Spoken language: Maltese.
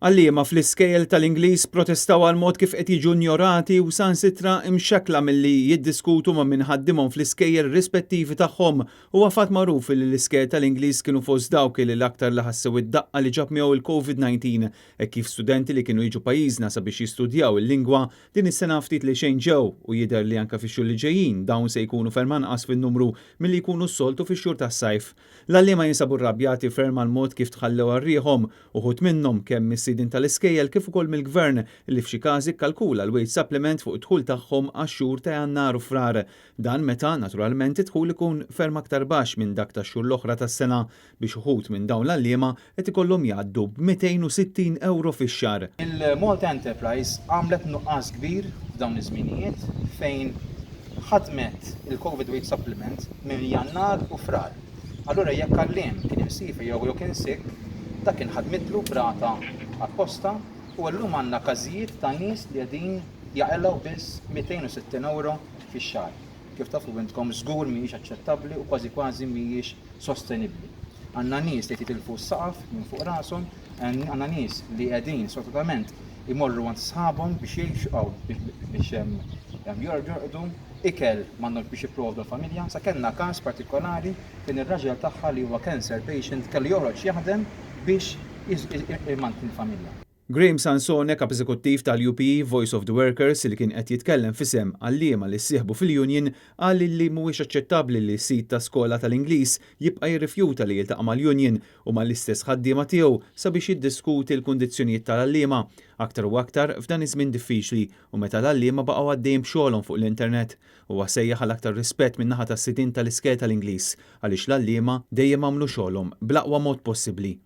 Għalliema fl-iskejjel tal-Ingliż protestaw għal mod kif qed jiġu ignorati u sansitra imxekkla milli jiddiskutu ma' minħaddimhom fl-iskejjel rispettivi tagħhom u għafat magħruf li l-iskejjel tal-Ingliż kienu fost dawk li l-aktar laħassew id-daqqa li ġab miegħu il-COVID-19 kif studenti li kienu jiġu pajjiżna sabiex jistudjaw il-lingwa din is-sena ftit li xejn ġew u jidher li anke fix-xhur li ġejjin dawn se jkunu ferm anqas fin-numru milli jkunu s-soltu fix-xhur tas-sajf. L-għalliema jinsabu rrabjati ferm għal mod kif tħallew għarrieħhom uħud minnhom kemm is-sidin tal-iskejjel kif ukoll mill-Gvern li f'xi każi kkalkula l-wage supplement fuq id-dħul tagħhom għax-xhur ta' Jannar u Frar. Dan meta naturalment id-dħul ikun ferm aktar baxx minn dak tax-xhur l-oħra tas-sena biex uħud minn dawn l-għalliema qed ikollhom jgħaddu b'260 euro fix-xahar. Il-Malta Enterprise għamlet nuqqas kbir f'dawn iż-żminijiet fejn ħadmet il-COVID wage supplement minn Jannar u Frar. Allura jekk għalliem kien imsifer jew kien sikk, dak kien ħadmitlu brata apposta u llum għandna każijiet ta' nies li qegħdin jaqilgħu biss 260 euro fix-xahar. Kif tafu intkom żgur mhijiex aċċettabbli u kważi mhijiex sostenibbli. Għandna nies li titilfu s-saqaf minn fuq rashom, għandna nies li qegħdin sfortunatament imorru għand sħabhom biex jgħixu biex jorqdu ikel m'għandhom biex jipprovdu l-familja, sa kellna każ partikolari fejn ir-raġel tagħha li huwa cancer patient kellu joħroġ jaħdem biex immanti l-familja. Graham Sansone, kap eżekuttiv tal-UPE Voice of the Workers li kien qed jitkellem f'isem għalliema li ssieħbu fil-Union qal li mhuwiex aċċettabbli li sit ta' skola tal-Ingliż jibqa' jirrifjuta li jiltaqa' mal-Union u mal-istess ħaddiema tiegħu sabiex jiddiskuti l-kundizzjonijiet tal-għalliema aktar u aktar f'dan iż-żmien diffiċli u meta l-għalliema baqgħu għaddejjin b'xogħolhom fuq l-internet. Huwa sejjaħ għal aktar rispett min-naħa tas-sidin tal-iskejjel tal-Ingliż għaliex l-għalliema dejjem għamlu xogħolhom bl-aqwa mod possibbli.